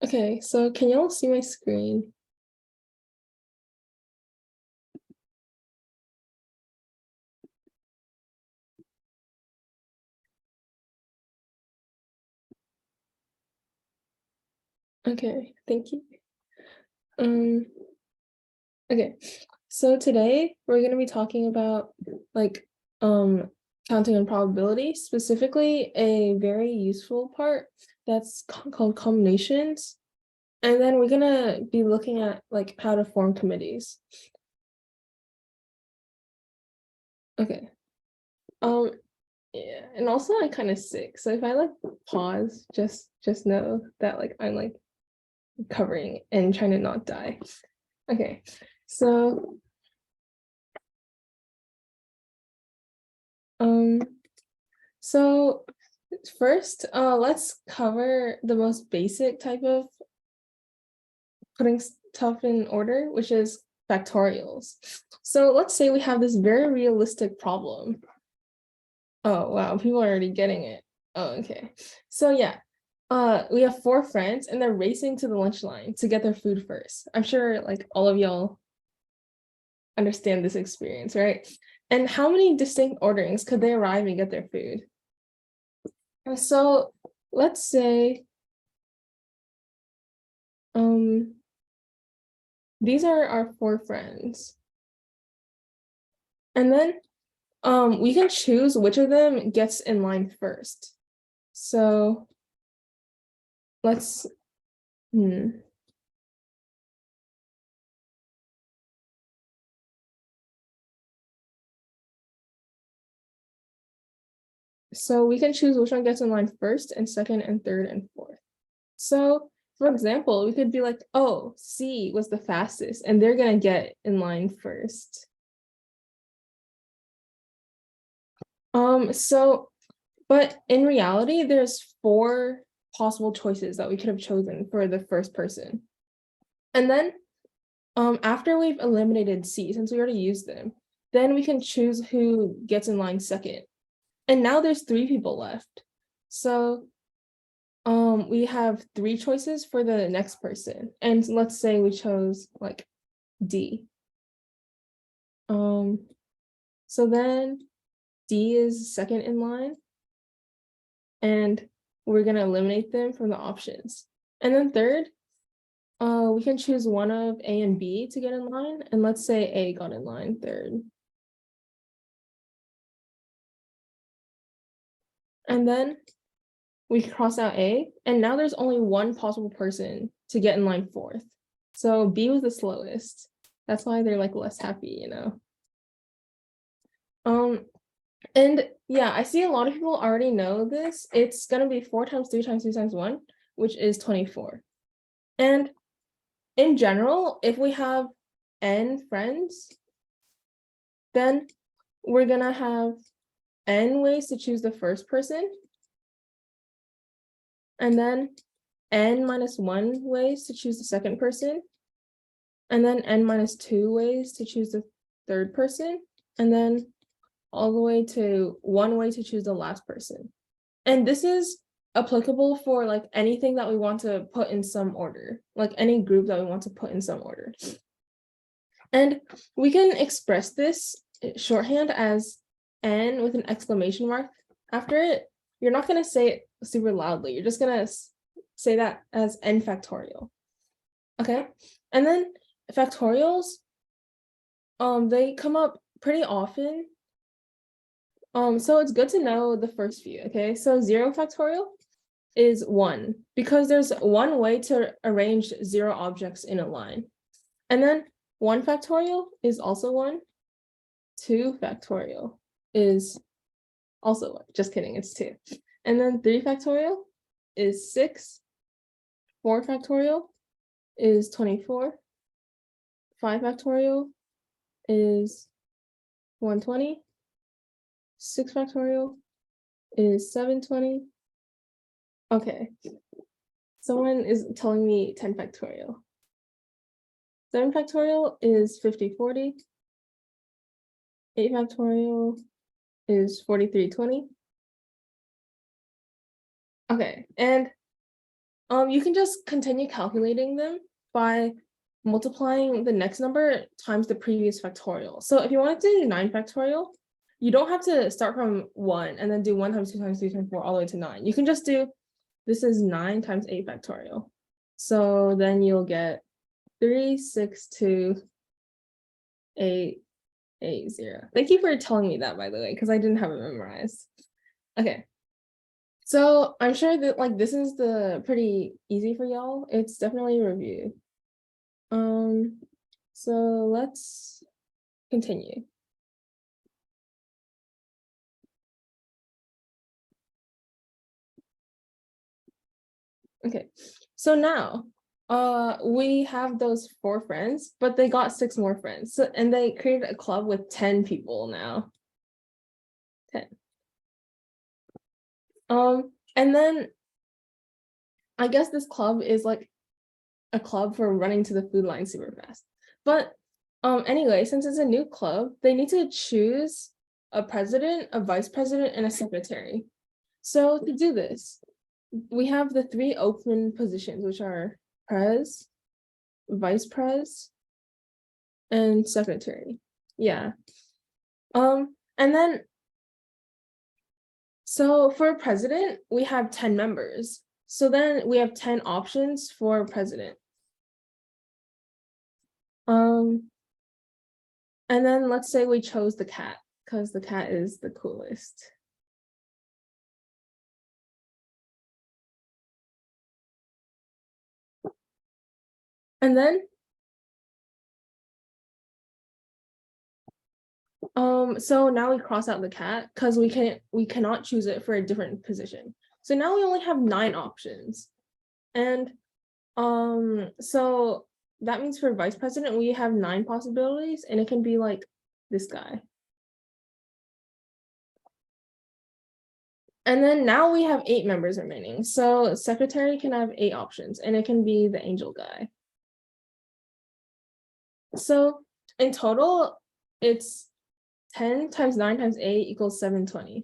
Okay, so can y'all see my screen? Okay, thank you. Um, okay, so today we're gonna be talking about like um counting and probability, specifically a very useful part that's called combinations. And then we're gonna be looking at like how to form committees. Okay. Um, yeah, and also I'm kind of sick, so if I like pause, just know that like I'm like covering and trying to not die. Okay, so um so first let's cover the most basic type of putting stuff in order, which is factorials. So let's say we have this very realistic problem. Oh wow, people are already getting it. Oh, okay. So yeah, we have four friends and they're racing to the lunch line to get their food first. I'm sure like all of y'all understand this experience, right? And how many distinct orderings could they arrive and get their food? And so let's say um these are our four friends. And then we can choose which of them gets in line first. So let's so we can choose which one gets in line first and second and third and fourth. So for example, we could be like, oh, C was the fastest and they're gonna get in line first. So but in reality, there's four possible choices that we could have chosen for the first person. And then after we've eliminated C, since we already used them, then we can choose who gets in line second. And now there's three people left. So we have three choices for the next person. And let's say we chose like D. So then D is second in line, and we're gonna eliminate them from the options. And then third, we can choose one of A and B to get in line, and let's say A got in line third. And then we cross out A, and now there's only one possible person to get in line fourth. So B was the slowest. That's why they're like less happy, you know. And yeah, I see a lot of people already know this. It's gonna be 4 times 3 times 3 times 1, which is 24. And in general, if we have n friends, then we're gonna have n ways to choose the first person, and then n minus 1 ways to choose the second person, and then n minus 2 ways to choose the third person, and then all the way to 1 way to choose the last person. And this is applicable for like anything that we want to put in some order, like any group that we want to put in some order. And we can express this shorthand as n with an exclamation mark after it. You're not going to say it super loudly. You're just going to say that as n factorial. Okay. And then factorials, they come up pretty often. So it's good to know the first few. Okay. So 0 factorial is 1 because there's one way to arrange 0 objects in a line. And then 1 factorial is also 1. 2 factorial is also 1. Just kidding, it's 2. And then 3 factorial is 6. 4 factorial is 24. 5 factorial is 120. 6 factorial is 720. Okay, someone is telling me 10 factorial. 7 factorial is 5040. 8 factorial is 4320. Okay, and You can just continue calculating them by multiplying the next number times the previous factorial. So if you want to do 9 factorial, you don't have to start from 1 and then do 1 times 2 times 3 times 4 all the way to 9. You can just do, this is 9 times 8 factorial. So then you'll get 3, 6, 2, 8, 8, 0. Thank you for telling me that, by the way, because I didn't have it memorized. Okay. So I'm sure that like this is the pretty easy for y'all. It's definitely a review. So let's continue. Okay, so now we have those 4 friends, but they got 6 more friends. So and they created a club with 10 people now. 10. And then I guess this club is like a club for running to the food line super fast. But anyway, since it's a new club, they need to choose a president, a vice president, and a secretary. So to do this, we have the 3 open positions, which are pres, vice pres, and secretary. Yeah. And then so for president, we have 10 members. So then we have 10 options for president. And then let's say we chose the cat because the cat is the coolest. And then so now we cross out the cat because we cannot choose it for a different position. So now we only have 9 options. And so that means for vice president, we have 9 possibilities, and it can be like this guy. And then now we have 8 members remaining. So secretary can have 8 options, and it can be the angel guy. So in total, it's 10 times 9 times 8 equals 720.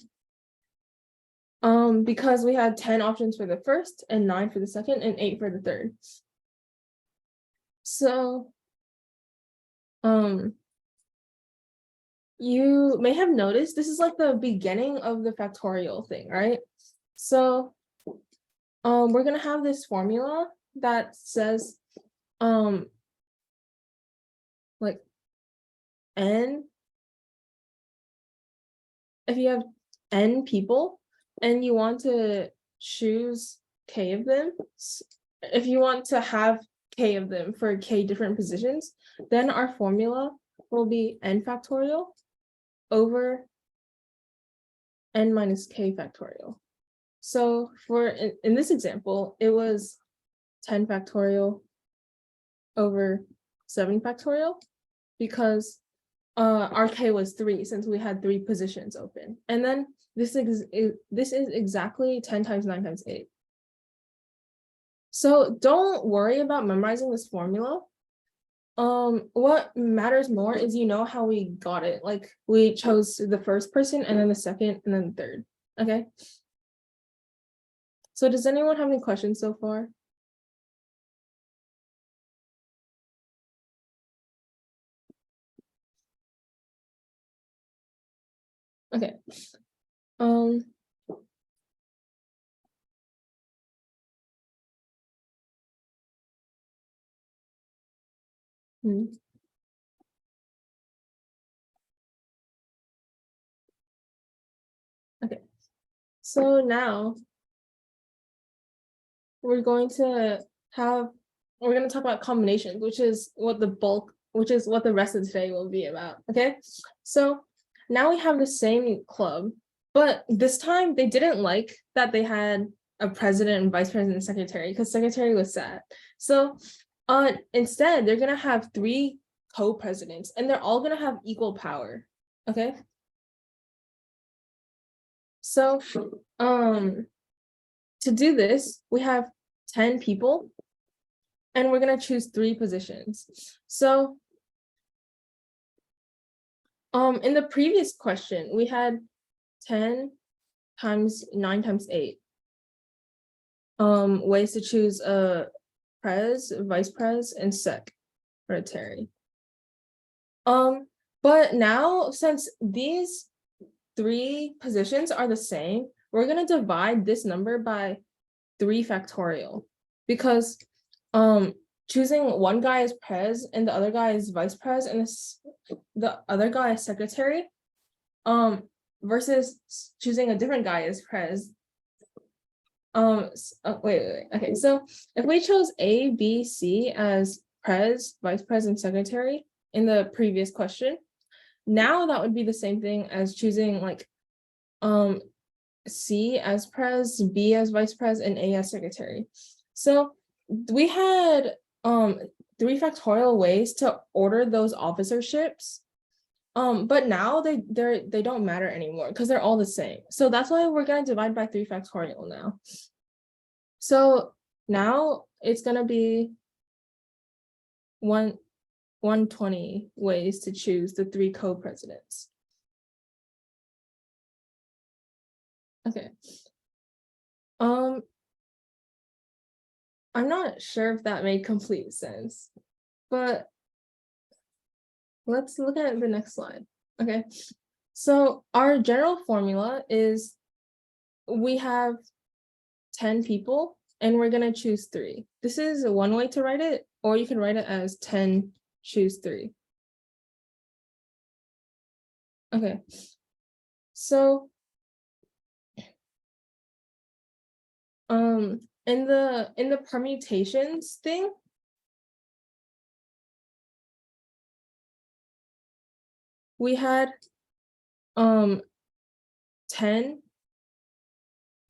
Because we had 10 options for the first and 9 for the second and 8 for the third. So you may have noticed this is like the beginning of the factorial thing, right? So we're gonna have this formula that says like n, if you have n people and you want to choose k of them, if you want to have k of them for k different positions, then our formula will be n factorial over n minus k factorial. So for in this example, it was 10 factorial over 7 factorial because our k was 3 since we had 3 positions open. And then this is exactly 10 times 9 times 8. So don't worry about memorizing this formula. What matters more is you know how we got it. Like we chose the first person and then the second and then the third. Okay. So does anyone have any questions so far? Okay. Okay. So now we're going to talk about combinations, which is what the rest of today will be about. Okay. So now we have the same club, but this time they didn't like that they had a president and vice president and secretary because secretary was sad. So instead they're gonna have 3 co-presidents and they're all gonna have equal power. Okay. So to do this, we have 10 people and we're gonna choose 3 positions. So in the previous question, we had 10 times 9 times 8. ways to choose a pres, vice pres, and secretary. But now, since these 3 positions are the same, we're gonna divide this number by 3 factorial, because choosing one guy as pres and the other guy is vice pres and the other guy is secretary, versus choosing a different guy as pres. Wait. Okay, so if we chose A, B, C as pres, vice pres, and secretary in the previous question, now that would be the same thing as choosing like C as pres, B as vice pres, and A as secretary. So we had 3 factorial ways to order those officerships. But now they don't matter anymore because they're all the same. So that's why we're gonna divide by 3 factorial now. So now it's gonna be 120 ways to choose the 3 co-presidents. Okay. I'm not sure if that made complete sense, but let's look at the next slide. Okay. So our general formula is we have 10 people and we're gonna choose 3. This is one way to write it, or you can write it as 10 choose 3. Okay. So in the permutations thing, we had 10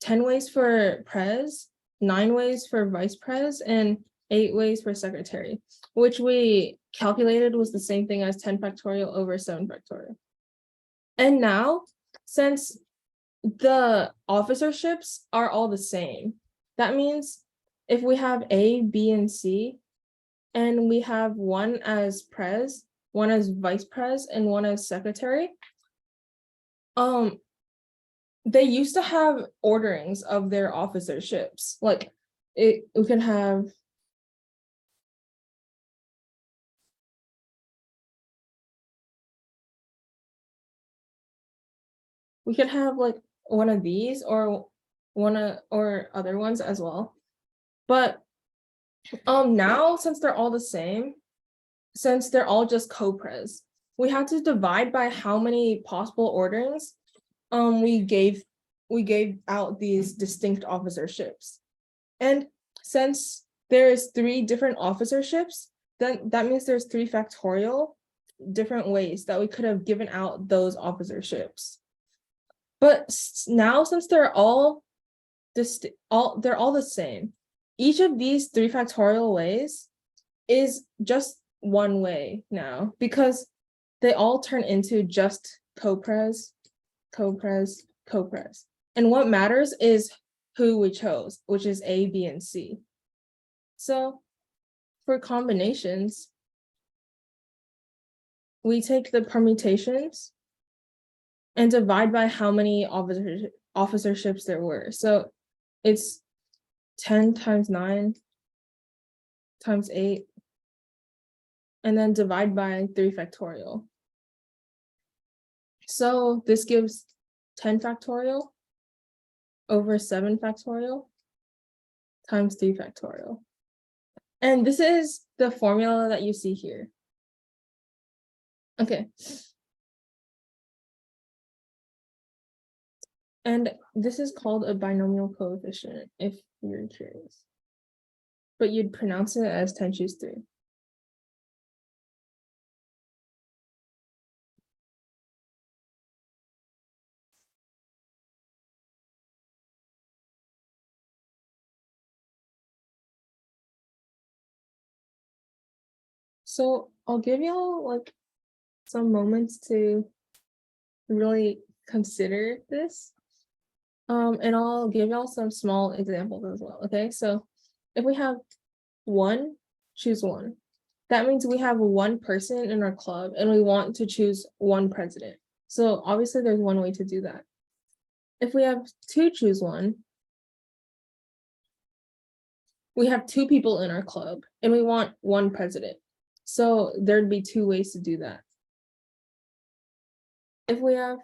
ways for pres, 9 ways for vice pres, and 8 ways for secretary, which we calculated was the same thing as 10 factorial over 7 factorial. And now, since the officerships are all the same, that means if we have A, B, and C, and we have one as pres, one as vice pres, and one as secretary, they used to have orderings of their officerships. Like we could have like one of these or or other ones as well. But now since they're all the same, since they're all just co-pres, we have to divide by how many possible orderings we gave out these distinct officerships. And since there's 3 different officerships, then that means there's 3 factorial different ways that we could have given out those officerships. But now, since they're all the same, each of these 3 factorial ways is just one way now, because they all turn into just co-pres, co-pres, co-pres. And what matters is who we chose, which is A, B, and C. So for combinations, we take the permutations and divide by how many officerships there were. So it's 10 times 9 times 8, and then divide by 3 factorial. So this gives 10 factorial over 7 factorial times 3 factorial. And this is the formula that you see here. Okay. And this is called a binomial coefficient, if you're curious. But you'd pronounce it as 10 choose 3. So I'll give y'all like some moments to really consider this. And I'll give y'all some small examples as well. Okay, so if we have 1, choose 1. That means we have 1 person in our club and we want to choose 1 president. So obviously there's one way to do that. If we have 2, choose 1, we have 2 people in our club and we want 1 president. So there'd be 2 ways to do that. If we have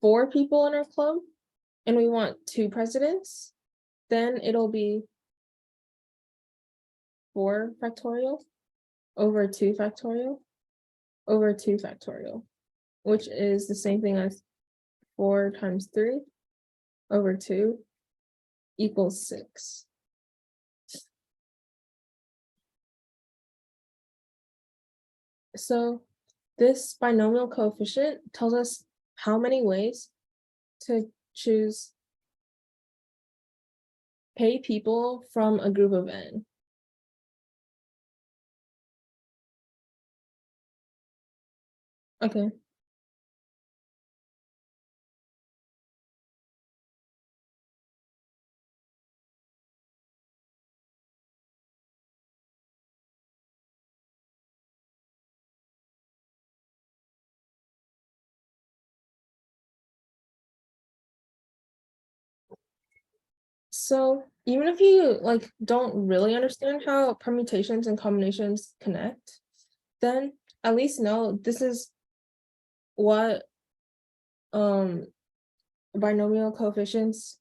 4 people in our club and we want 2 presidents, then it'll be 4 factorial over 2 factorial over 2 factorial, which is the same thing as 4 times 3 over 2 equals 6. So this binomial coefficient tells us how many ways to choose pay people from a group of n. Okay. So even if you don't really understand how permutations and combinations connect, then at least know this is what binomial coefficients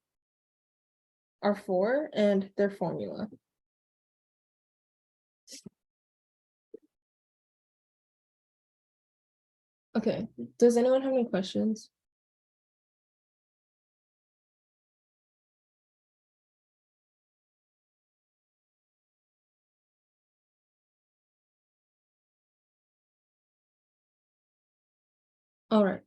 are for and their formula. Okay, does anyone have any questions? All right.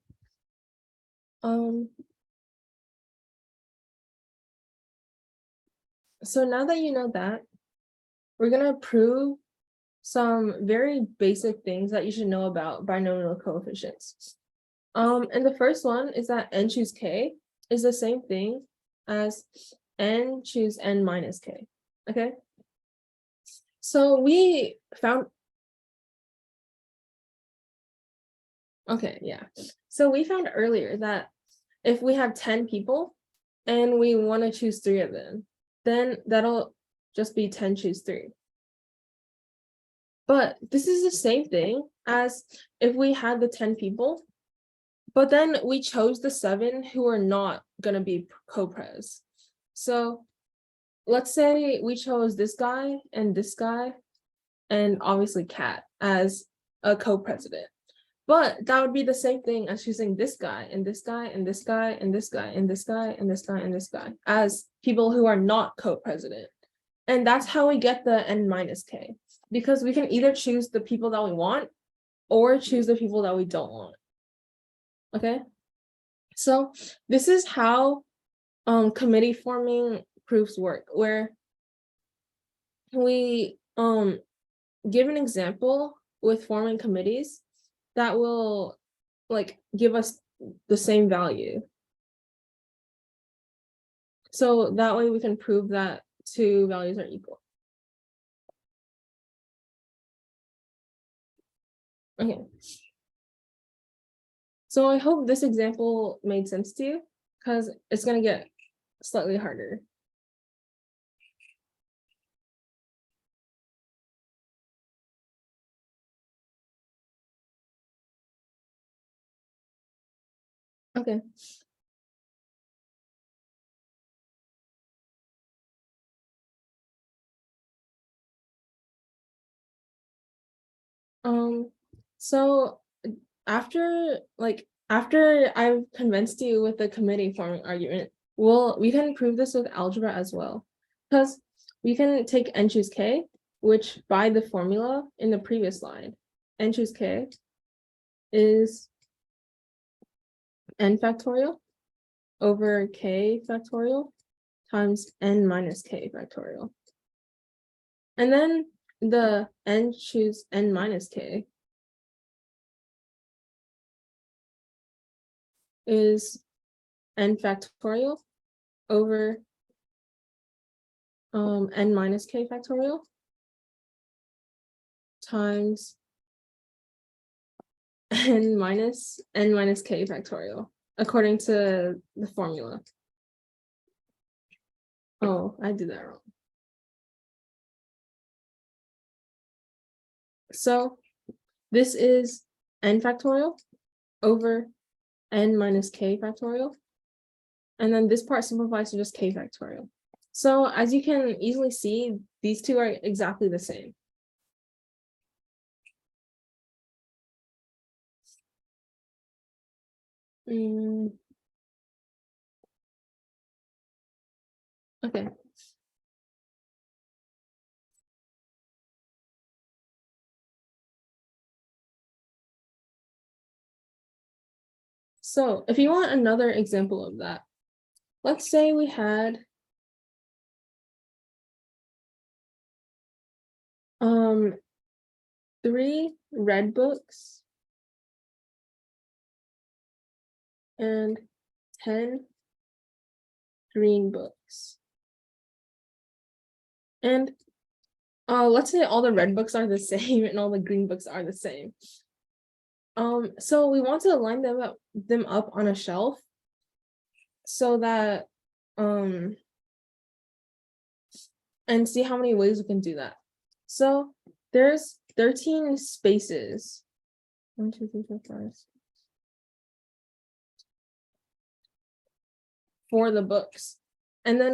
So now that you know that, we're gonna prove some very basic things that you should know about binomial coefficients. And the first one is that n choose k is the same thing as n choose n minus k. Okay. So we found. Okay, yeah. So we found earlier that if we have 10 people and we want to choose 3 of them, then that'll just be 10 choose 3. But this is the same thing as if we had the 10 people, but then we chose the 7 who are not going to be co-pres. So let's say we chose this guy and obviously Kat as a co-president. But that would be the same thing as choosing this guy and this guy and this guy and this guy and this guy and this guy and this guy as people who are not co-president. And that's how we get the n minus k, because we can either choose the people that we want or choose the people that we don't want. Okay, so this is how committee forming proofs work, where we give an example with forming committees that will give us the same value. So that way we can prove that 2 values are equal. Okay. So I hope this example made sense to you, because it's going to get slightly harder. Okay. So after I've convinced you with the committee forming argument, we can prove this with algebra as well, because we can take n choose k, which by the formula in the previous slide, n choose k is n factorial over k factorial times n minus k factorial. And then the n choose n minus k is n factorial over n minus k factorial times n minus k factorial, according to the formula. Oh, I did that wrong. So this is n factorial over n minus k factorial. And then this part simplifies to just k factorial. So as you can easily see, these two are exactly the same. Okay. So if you want another example of that, let's say we had three red books and 10 green books. And let's say all the red books are the same and all the green books are the same. So we want to line them up on a shelf so that and see how many ways we can do that. So there's 13 spaces. 1, 2, 3, 4, 5, 6. For the books. And then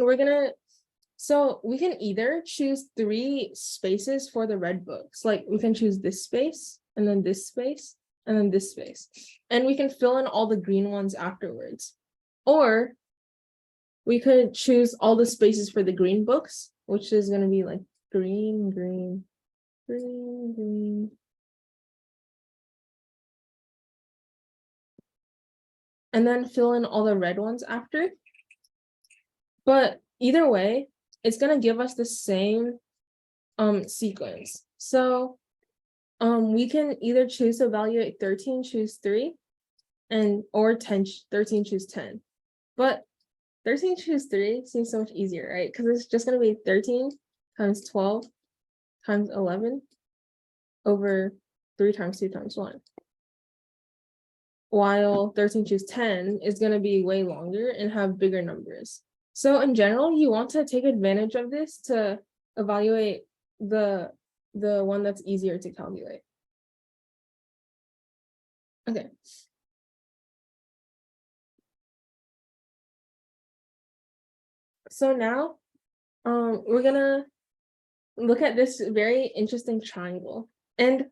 so we can either choose 3 spaces for the red books. Like we can choose this space and then this space and then this space. And we can fill in all the green ones afterwards. Or we could choose all the spaces for the green books, which is going to be like green, green, green, green. And then fill in all the red ones after. But either way, it's going to give us the same sequence. So we can either choose to evaluate 13, choose 3, or 10, 13, choose 10. But 13, choose 3 seems so much easier, right? Because it's just going to be 13 times 12 times 11 over 3 times 2 times 1. While 13, choose 10 is going to be way longer and have bigger numbers. So in general, you want to take advantage of this to evaluate the one that's easier to calculate. Okay. So now we're gonna look at this very interesting triangle. And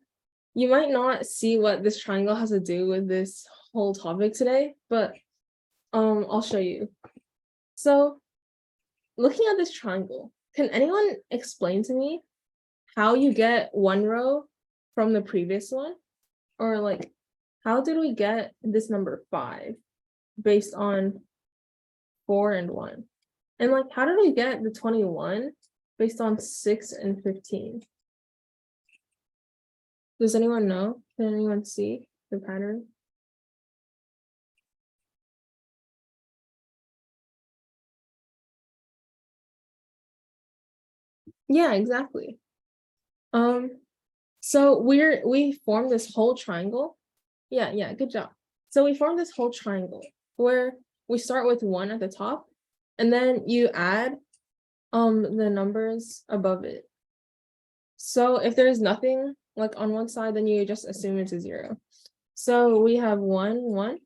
you might not see what this triangle has to do with this whole topic today, but I'll show you. So looking at this triangle, can anyone explain to me how you get one row from the previous one? Or like, how did we get this number 5 based on 4 and 1? And like, how did we get the 21 based on 6 and 15? Does anyone know? Can anyone see the pattern? Yeah, exactly. So we formed this whole triangle. Yeah, good job. So we formed this whole triangle where we start with 1 at the top, and then you add the numbers above it. So if there's nothing like on one side, then you just assume it's a 0. So we have 1, 1,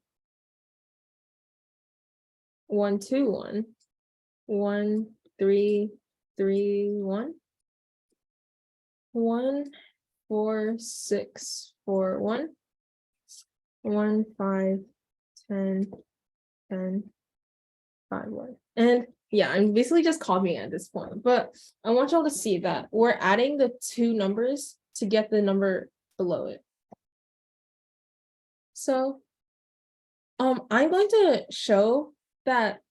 1, 2, 1, 1, 3, 3, 1, 1, 4, 6, 4, 1, 1, 5, 10, 10, 5, 1. And yeah, I'm basically just copying at this point, but I want y'all to see that we're adding the 2 numbers to get the number below it. So I'm going to show that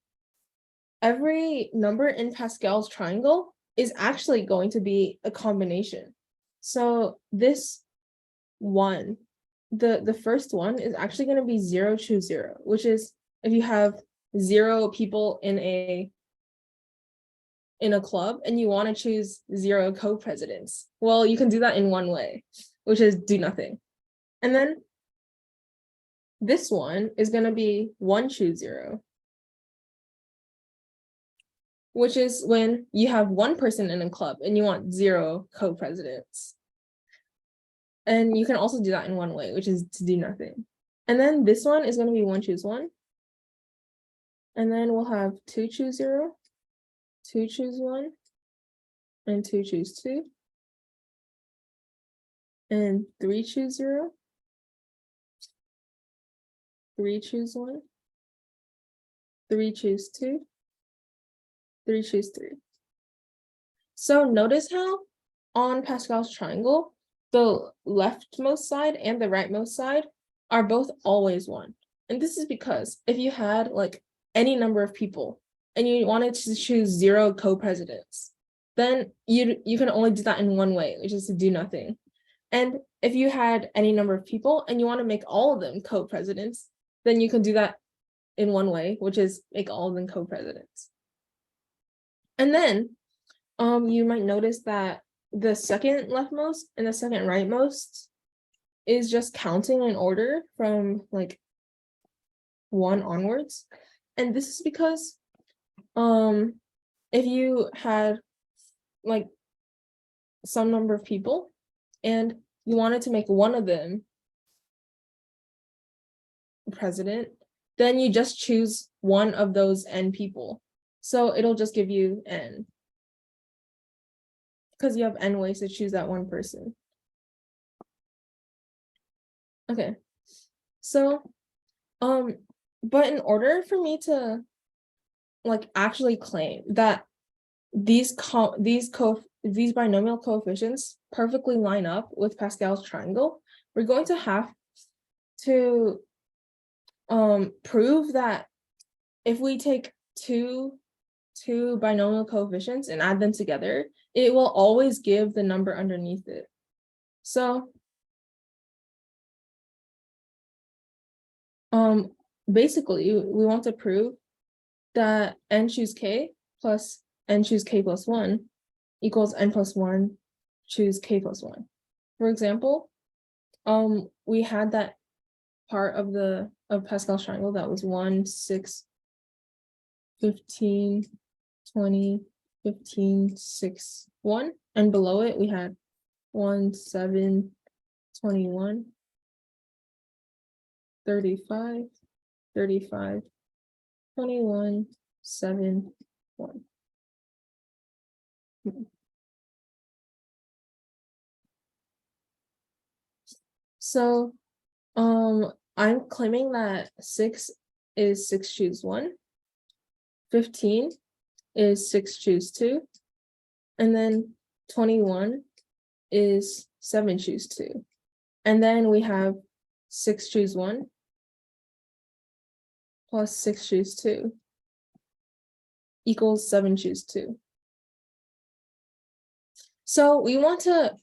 every number in Pascal's triangle is actually going to be a combination. So this 1, the first one is actually going to be 0, choose 0, which is if you have 0 people in a club and you want to choose 0 co-presidents. Well, you can do that in one way, which is do nothing. And then this one is going to be 1, choose 0, which is when you have 1 person in a club and you want 0 co-presidents. And you can also do that in one way, which is to do nothing. And then this one is going to be 1, choose 1. And then we'll have 2, choose 0, 2, choose 1, and 2, choose 2. And 3, choose 0, 3, choose 1, 3, choose 2, 3, choose 3. So notice how on Pascal's triangle, the leftmost side and the rightmost side are both always 1. And this is because if you had like any number of people and you wanted to choose 0 co-presidents, then you can only do that in one way, which is to do nothing. And if you had any number of people and you want to make all of them co-presidents, then you can do that in one way, which is make all of them co-presidents. And then you might notice that the second leftmost and the second rightmost is just counting in order from like 1 onwards. And this is because if you had like some number of people and you wanted to make one of them president, then you just choose one of those n people. So it'll just give you n, because you have n ways to choose that one person. Okay, so but in order for me to like actually claim that these binomial coefficients perfectly line up with Pascal's triangle, we're going to have to prove that if we take two binomial coefficients and add them together, it will always give the number underneath it. So basically we want to prove that n choose k plus n choose k plus 1 equals n plus 1 choose k plus 1. For example, we had that part of Pascal's triangle that was 1, 6, 15, 20, 15, 6, 1, and below it we had 1, 7, 21, 35, 35, 21, 7, 1. So I'm claiming that 6 is 6 choose 1, 15 is 6 choose 2, and then 21 is 7 choose 2. And then we have 6 choose 1 plus 6 choose 2 equals 7 choose 2. So we want to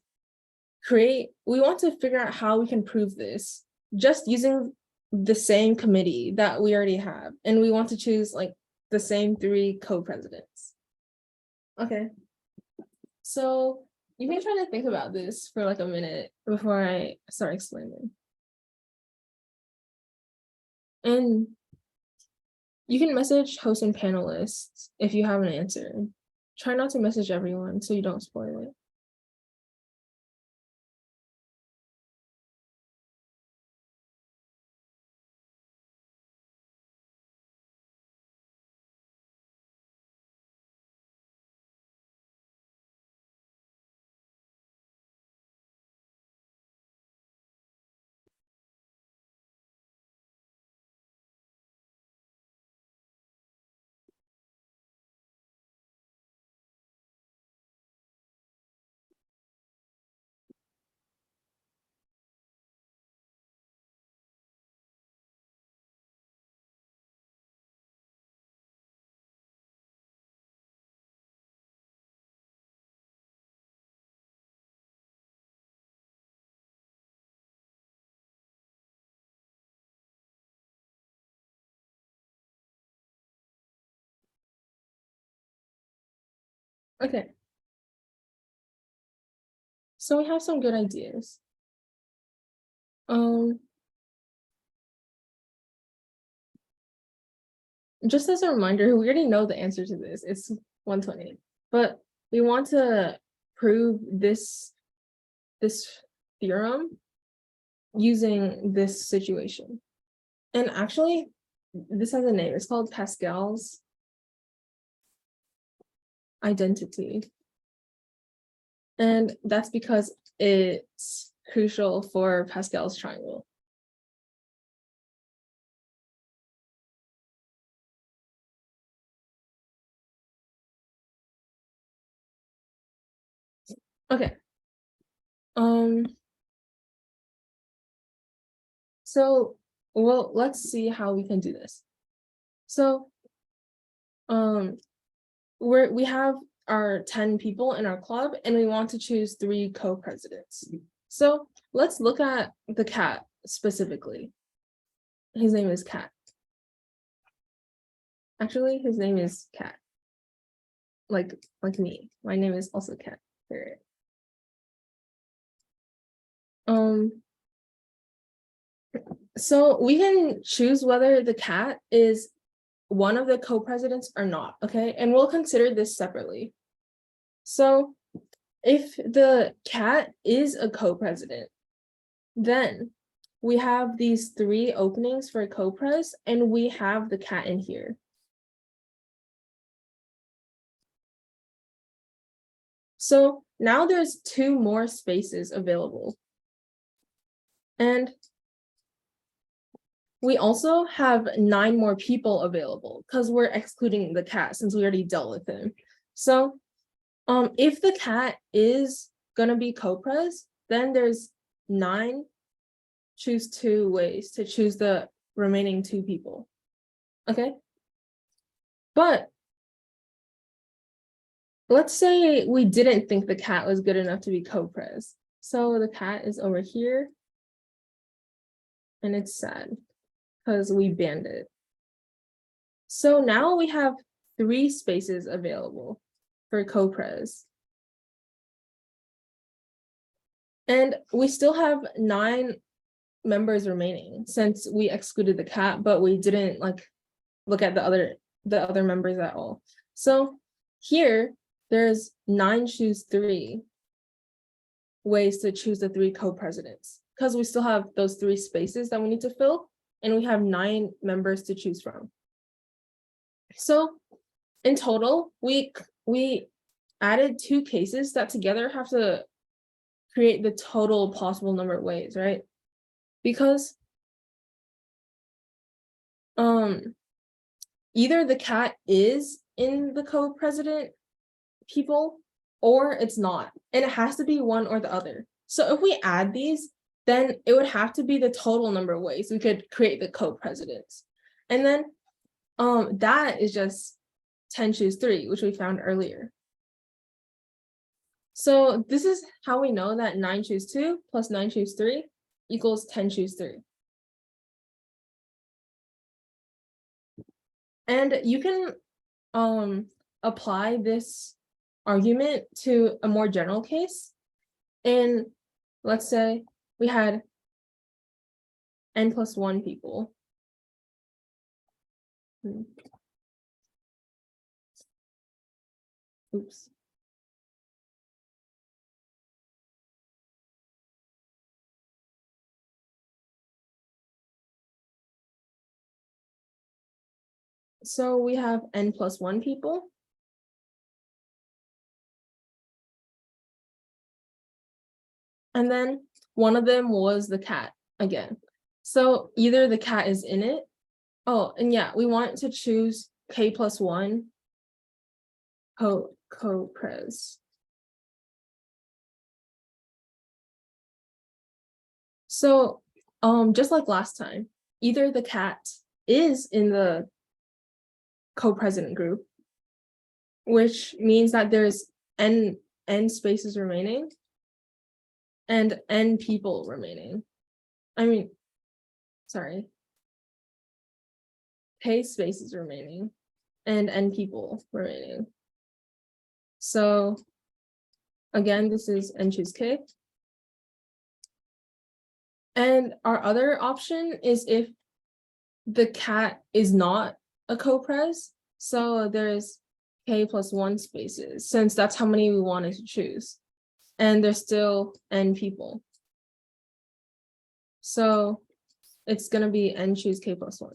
figure out how we can prove this just using the same committee that we already have. And we want to choose like the same 3 co-presidents. Okay. So you can try to think about this for like a minute before I start explaining. And you can message host and panelists if you have an answer. Try not to message everyone so you don't spoil it. Okay. So we have some good ideas. Just as a reminder, we already know the answer to this. It's 120. But we want to prove this theorem using this situation. And actually, this has a name. It's called Pascal's identity. And that's because it's crucial for Pascal's triangle. Okay. So, well, let's see how we can do this. So, we have our 10 people in our club, and we want to choose 3 co-presidents. So let's look at the cat specifically. His name is Cat. Actually, his name is Cat. Like me. My name is also Cat. Period. So we can choose whether the cat is one of the co-presidents or not, okay? And we'll consider this separately. So if the cat is a co-president, then we have these 3 openings for co-pres, and we have the cat in here. So now there's 2 more spaces available. And we also have 9 more people available because we're excluding the cat since we already dealt with him. So if the cat is gonna be co-pres, then there's 9 choose 2 ways to choose the remaining 2 people. Okay. But let's say we didn't think the cat was good enough to be co-pres. So the cat is over here. And it's sad because we banned it. So now we have 3 spaces available for co-pres. And we still have 9 members remaining since we excluded the cat, but we didn't look at the other members at all. So here there's 9 choose 3 ways to choose the 3 co-presidents because we still have those 3 spaces that we need to fill, and we have 9 members to choose from. So in total, we added 2 cases that together have to create the total possible number of ways, right? Because either the cat is in the co-president people or it's not, and it has to be one or the other. So if we add these, then it would have to be the total number of ways we could create the co-presidents. And then that is just 10 choose 3, which we found earlier. So this is how we know that 9 choose 2 plus 9 choose 3 equals 10 choose 3. And you can apply this argument to a more general case. And let's say we had n plus 1 people. Oops. So we have n plus 1 people. And then one of them was the cat again. So either the cat is in it. Oh, and yeah, we want to choose k plus 1 co-pres. So just like last time, either the cat is in the co-president group, which means that there's n spaces remaining and n people remaining. K spaces remaining and n people remaining. So again, this is n choose k. And our other option is if the cat is not a co-pres, so there's k plus 1 spaces, since that's how many we wanted to choose. And there's still n people. So it's going to be n choose k plus 1.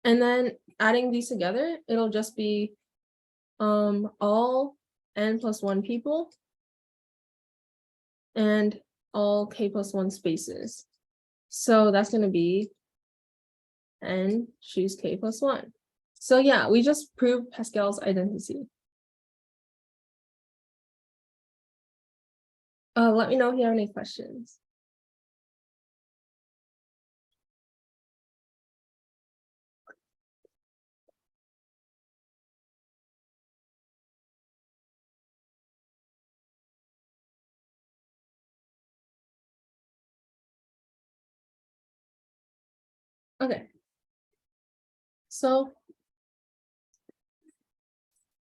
And then adding these together, it'll just be all n plus 1 people and all k plus 1 spaces. So that's going to be n choose k plus 1. So yeah, we just proved Pascal's identity. Let me know if you have any questions. Okay. So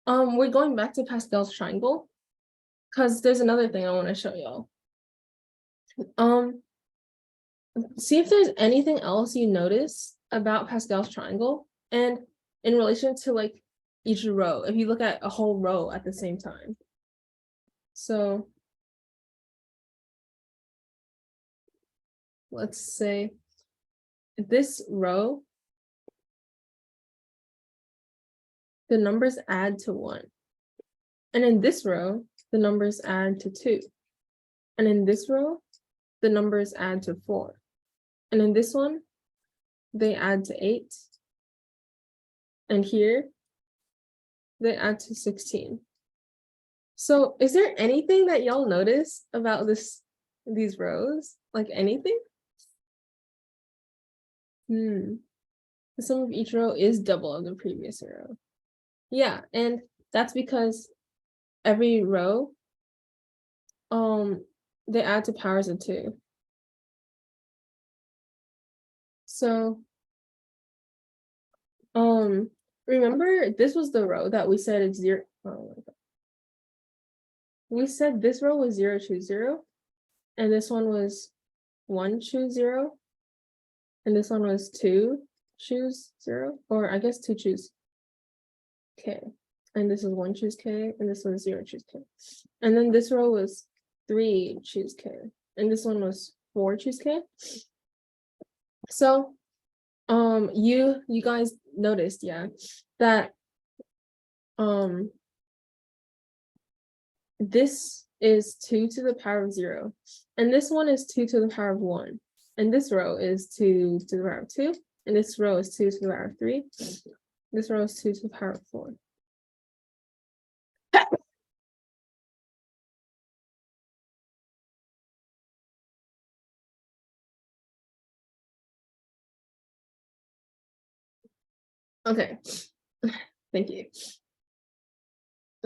we're going back to Pascal's triangle because there's another thing I want to show y'all. See if there's anything else you notice about Pascal's triangle and in relation to like each row, if you look at a whole row at the same time. So let's say this row, the numbers add to 1. And in this row, the numbers add to 2. And in this row, the numbers add to 4. And in this one, they add to 8. And here, they add to 16. So is there anything that y'all notice about these rows? Like anything? The sum of each row is double of the previous row. Yeah, and that's because every row, they add to powers of 2. So, remember this was the row that we said it's 0. Oh my God. We said this row was 0 choose 0, and this one was 1 choose 0, and this one was 2 choose 0, or I guess 2 choose k, and this is 1 choose k, and this one's 0 choose k, and then this row was 3 choose k, and this one was 4 choose k. So you guys noticed, yeah, that this is 2 to the power of 0, and this one is 2 to the power of 1, and this row is 2 to the power of 2, and this row is 2 to the power of 3, this row is 2 to the power of 4. Okay, thank you.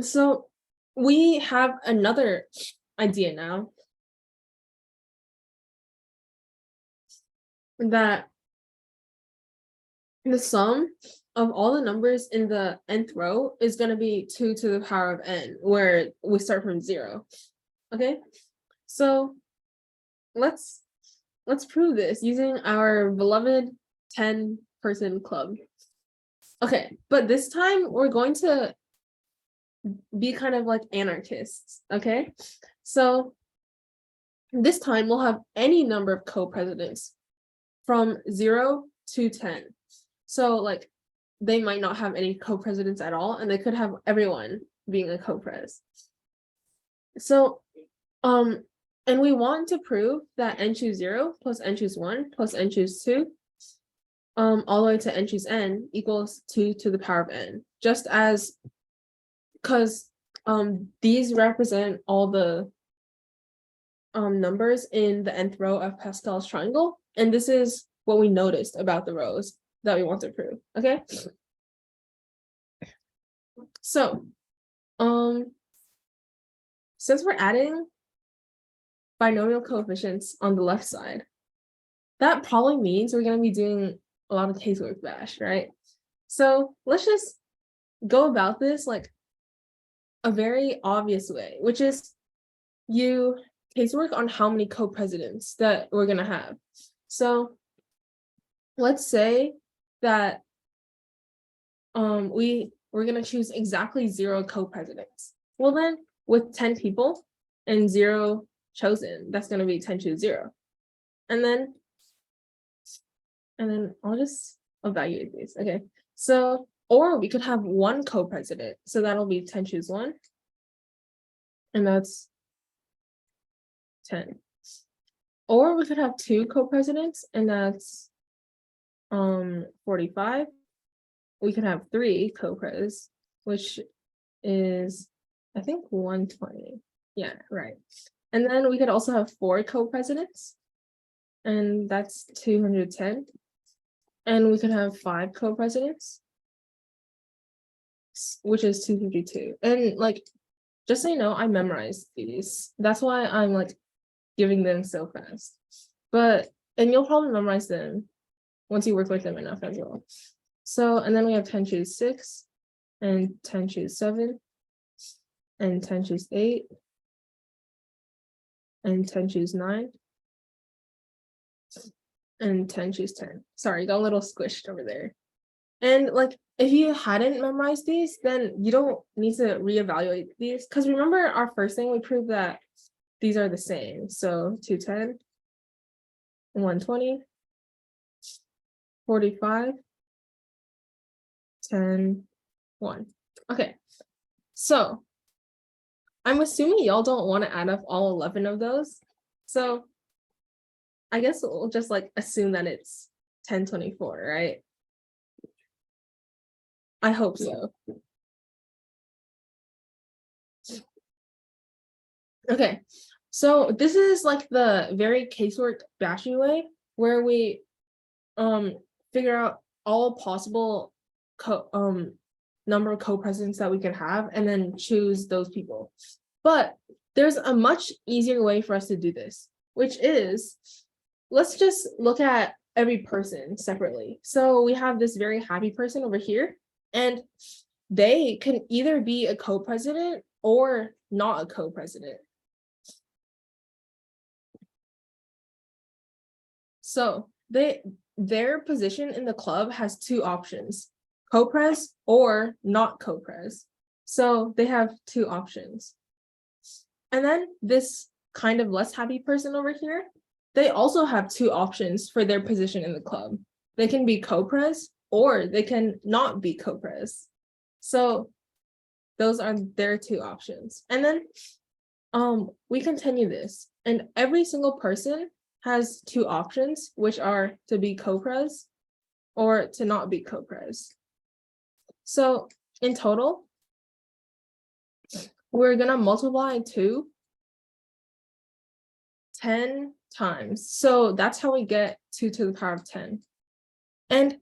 So we have another idea now that the sum of all the numbers in the nth row is going to be 2 to the power of n, where we start from 0. Okay, so let's prove this using our beloved 10-person club. Okay, but this time we're going to be kind of like anarchists. Okay, so this time we'll have any number of co-presidents from 0 to 10. So like they might not have any co-presidents at all, and they could have everyone being a co-pres. So and we want to prove that n choose 0 plus n choose 1 plus n choose 2 all the way to n choose n equals 2 to the power of n, just as because these represent all the numbers in the nth row of Pascal's triangle, and this is what we noticed about the rows that we want to prove. Okay, so since we're adding binomial coefficients on the left side, that probably means we're going to be doing a lot of casework bash, right? So let's just go about this like a very obvious way, which is you casework on how many co-presidents that we're going to have. So let's say that we're going to choose exactly 0 co-presidents. Well, then with 10 people and 0 chosen, that's going to be 10 choose 0. And then I'll just evaluate these. Okay, so, or we could have one co-president. So that'll be 10 choose 1. And that's 10. Or we could have two co-presidents, and that's 45. We could have three co-pres, which is, I think, 120. Yeah, right. And then we could also have four co-presidents, and that's 210. And we could have five co-presidents, which is 252. And like, just so you know, I memorized these. That's why I'm like giving them so fast. And you'll probably memorize them once you work with them enough as well. So, and then we have 10 choose 6, and 10 choose 7, and 10 choose 8, and 10 choose 9, and 10 choose 10. Sorry, got a little squished over there. And like, if you hadn't memorized these, then you don't need to reevaluate these. Because remember our first thing, we proved that these are the same. So 210, 120, 45, 10, 1. Okay, so I'm assuming y'all don't want to add up all 11 of those. So I guess we'll just like assume that it's 1024, right? I hope so. Okay, so this is like the very casework bashy way where we figure out all possible number of co-presidents that we can have and then choose those people. But there's a much easier way for us to do this, which is, let's just look at every person separately. So we have this very happy person over here, and they can either be a co-president or not a co-president. So their position in the club has two options: co-pres or not co-pres. So they have two options. And then this kind of less happy person over here, they also have two options for their position in the club. They can be co-pres or they can not be co-pres. So those are their two options. And then we continue this, and every single person has two options, which are to be co-pres or to not be co-pres. So in total, we're gonna multiply 2 10 times. So that's how we get 2 to the power of 10. And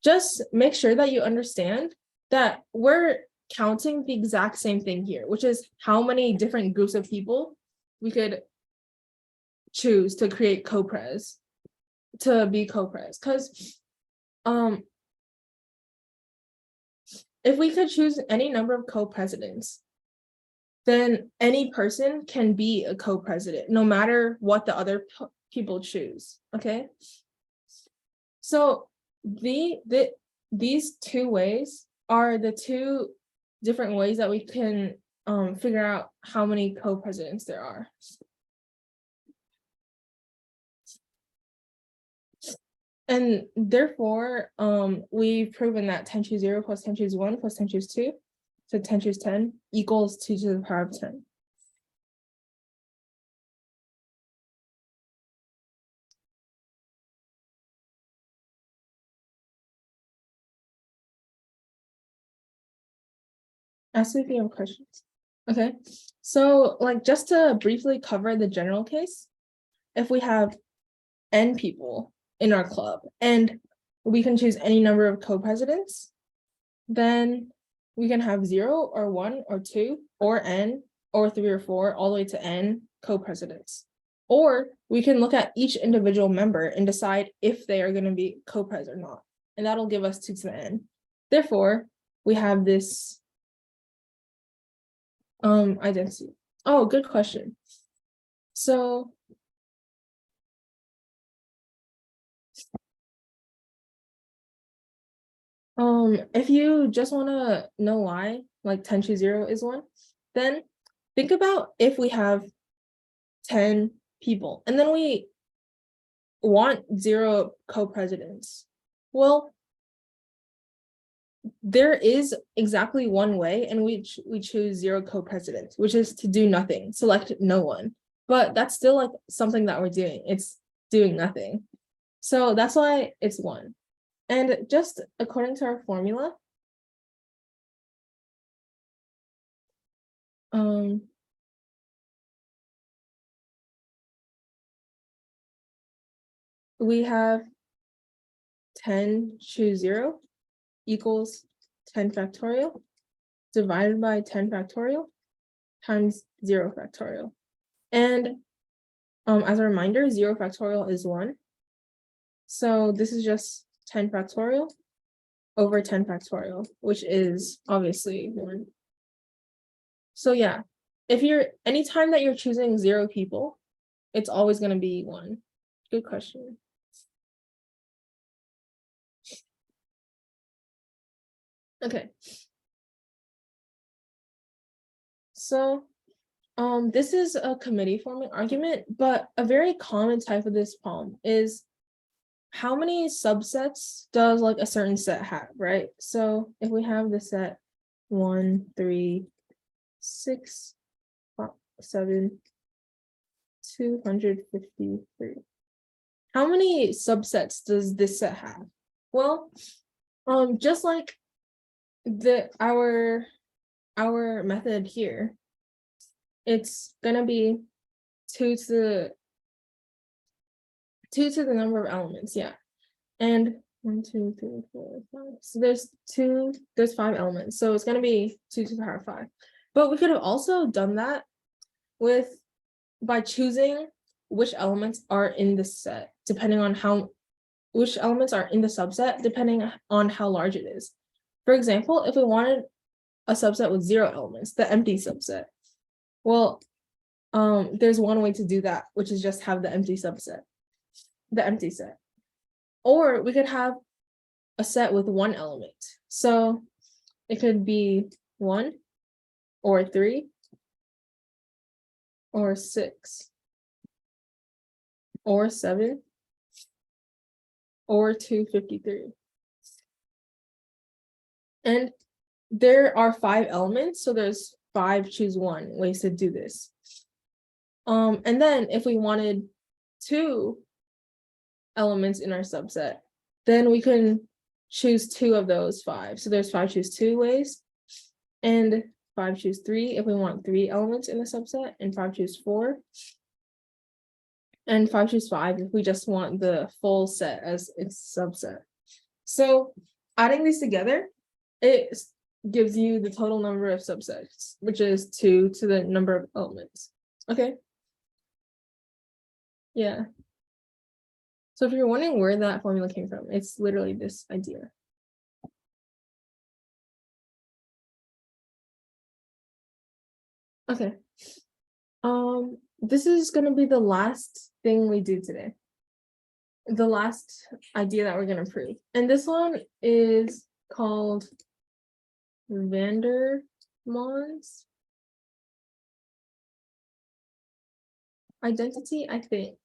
just make sure that you understand that we're counting the exact same thing here, which is how many different groups of people we could choose to create co-pres, to be co-pres. Because if we could choose any number of co-presidents, then any person can be a co-president, no matter what the other people choose, okay? So these two ways are the two different ways that we can figure out how many co-presidents there are. And therefore, we've proven that 10 choose 0 plus 10 choose 1 plus 10 choose 2, so 10 choose 10 equals 2 to the power of 10. Ask me if you have questions. Okay, so like just to briefly cover the general case, if we have n people in our club and we can choose any number of co-presidents, then we can have 0 or 1 or 2 or n or 3 or 4 all the way to n co-presidents. Or we can look at each individual member and decide if they are going to be co-pres or not, and that'll give us 2 to the n. Therefore, we have this identity. Oh, good question. So if you just want to know why like 10 choose 0 is 1, then think about if we have 10 people, and then we want 0 co-presidents. Well, there is exactly one way, and we choose 0 co-presidents, which is to do nothing, select no one. But that's still like something that we're doing. It's doing nothing. So that's why it's 1. And just according to our formula, we have 10 choose 0 equals 10 factorial divided by 10 factorial times 0 factorial. And as a reminder, 0 factorial is 1. So this is just 10 factorial over 10 factorial, which is obviously 1. So yeah, anytime that you're choosing 0 people, it's always going to be 1. Good question. Okay. So this is a committee forming argument, but a very common type of this problem is how many subsets does like a certain set have, right? So if we have the set 1, 3, 6, 7, 253. How many subsets does this set have? Well, just like our method here, it's gonna be 2 to the number of elements, yeah. And 1, 2, 3, 4, 5. So there's 5 elements. So it's gonna be 2 to the power of 5. But we could have also done that by choosing which elements are in the set, which elements are in the subset, depending on how large it is. For example, if we wanted a subset with 0 elements, the empty subset, well, there's one way to do that, which is just have the empty subset, the empty set. Or we could have a set with 1 element. So it could be 1 or 3 or 6 or 7 or 253. And there are 5 elements, so there's 5 choose 1 ways to do this. And then if we wanted 2 elements in our subset, then we can choose 2 of those 5. So there's 5 choose 2 ways, and 5 choose 3 if we want 3 elements in the subset, and 5 choose 4, and 5 choose 5 if we just want the full set as its subset. So adding these together, it gives you the total number of subsets, which is 2 to the number of elements. Okay. Yeah. So if you're wondering where that formula came from, it's literally this idea. Okay. This is going to be the last thing we do today. The last idea that we're going to prove. And this one is called van der Waals identity, I think.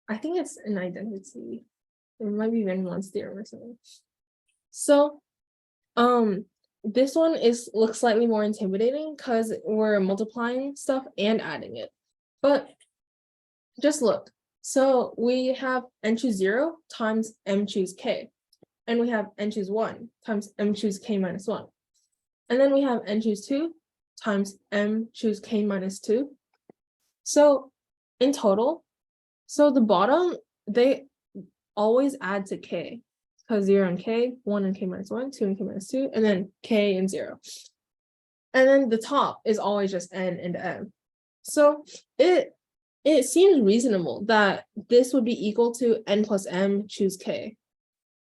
I think it's an identity. It might be van der Waals theorem or something. So, this one looks slightly more intimidating because we're multiplying stuff and adding it. But just look. So we have n choose 0 times m choose k. And we have n choose 1 times m choose k minus 1. And then we have n choose 2 times m choose k minus 2. So in total, so the bottom, they always add to k. Because 0 and k, 1 and k minus 1, 2 and k minus 2, and then k and 0. And then the top is always just n and m. So it seems reasonable that this would be equal to n plus m choose k,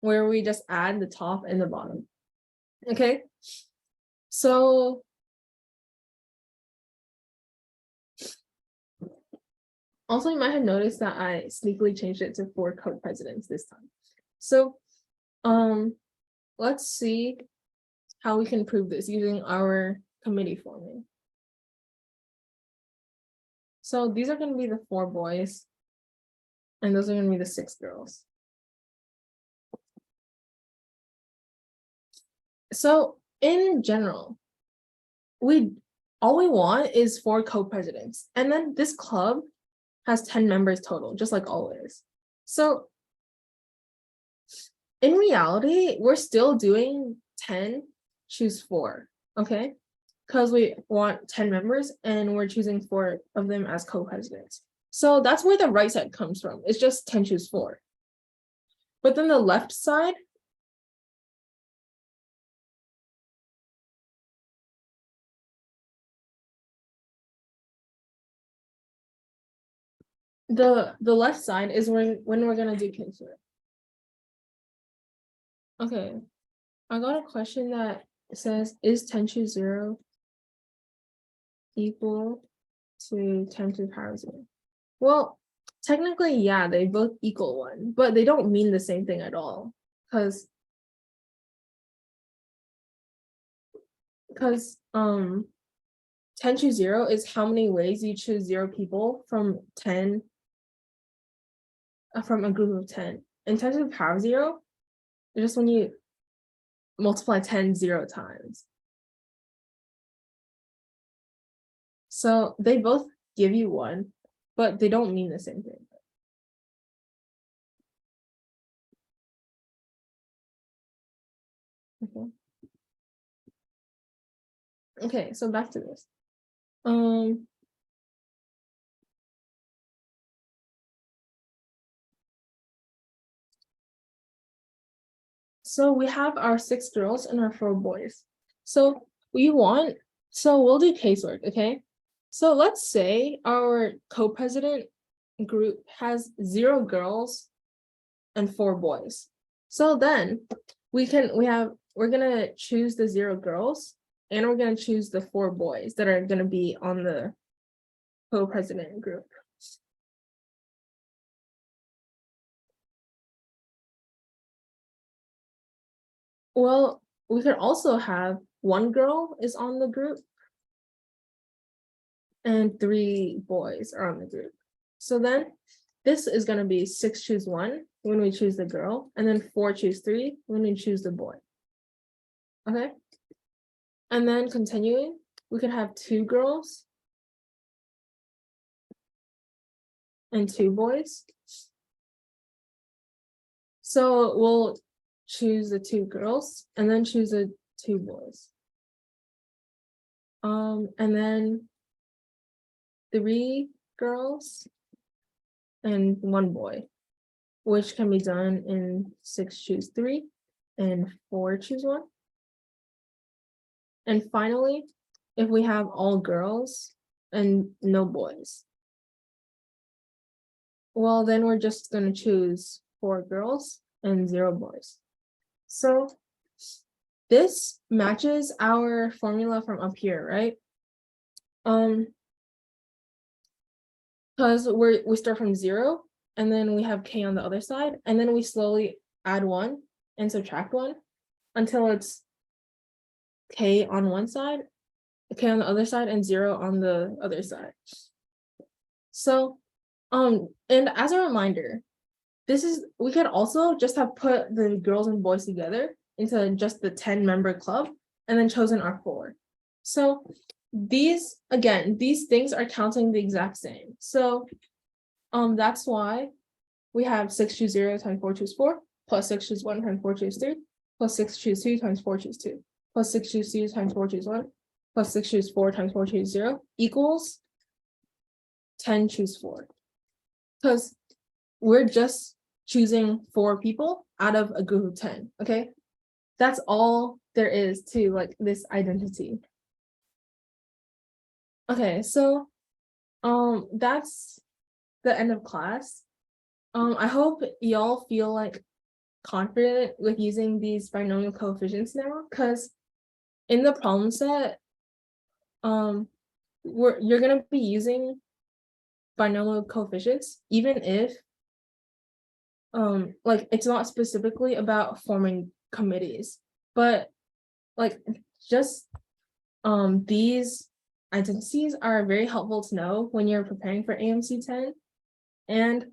where we just add the top and the bottom. Okay, so also you might have noticed that I sneakily changed it to 4 co-presidents this time. So let's see how we can prove this using our committee forming. So these are going to be the 4 boys, and those are going to be the 6 girls. So in general, all we want is 4 co-presidents, and then this club has 10 members total, just like always. So in reality, we're still doing 10, choose 4, okay? Because we want 10 members and we're choosing 4 of them as co-presidents. So that's where the right side comes from. It's just 10, choose 4. But then the left side, the left side is when we're gonna do Kingsford. Okay, I got a question that says, is 10 choose 0 equal to 10 to the power 0? Well, technically, yeah, they both equal 1, but they don't mean the same thing at all. Because 10 choose 0 is how many ways you choose 0 people from 10, from a group of 10. And 10 to the power 0 is just when you multiply 10 0 times. So they both give you 1, but they don't mean the same thing. Okay, so back to this. So we have our 6 girls and our 4 boys. So we'll do casework, okay? So let's say our co-president group has 0 girls and 4 boys. So then we're gonna choose the 0 girls and we're gonna choose the 4 boys that are gonna be on the co-president group. Well, we could also have 1 girl is on the group and 3 boys are on the group. So then this is going to be 6 choose 1 when we choose the girl, and then 4 choose 3 when we choose the boy. Okay. And then continuing, we could have 2 girls and 2 boys. So we'll choose the 2 girls and then choose the 2 boys. And then 3 girls and 1 boy, which can be done in 6 choose 3 and 4 choose 1. And finally, if we have all girls and no boys, well, then we're just going to choose 4 girls and 0 boys. So this matches our formula from up here, right? Because we start from 0 and then we have k on the other side, and then we slowly add 1 and subtract 1 until it's k on one side, k on the other side, and 0 on the other side. So and as a reminder, we could also just have put the girls and boys together into just the 10-member club and then chosen our 4. So these things are counting the exact same. So that's why we have 6 choose 0 times 4 choose 4, plus 6 choose 1 times 4 choose 3, plus 6 choose 2 times 4 choose 2, plus 6 choose 2 times 4 choose 1, plus 6 choose 4 times 4 choose 0 equals 10 choose 4. Because we're just choosing 4 people out of a group of 10, okay? That's all there is to like this identity. Okay, so that's the end of class. I hope y'all feel like confident with using these binomial coefficients now, because in the problem set, you're gonna be using binomial coefficients, even if like it's not specifically about forming committees, but like just these identities are very helpful to know when you're preparing for AMC10, and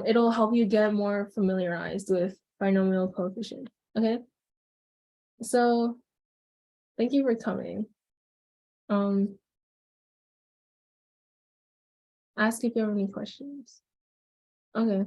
it'll help you get more familiarized with binomial coefficient. Okay, so thank you for coming. Ask if you have any questions. Okay.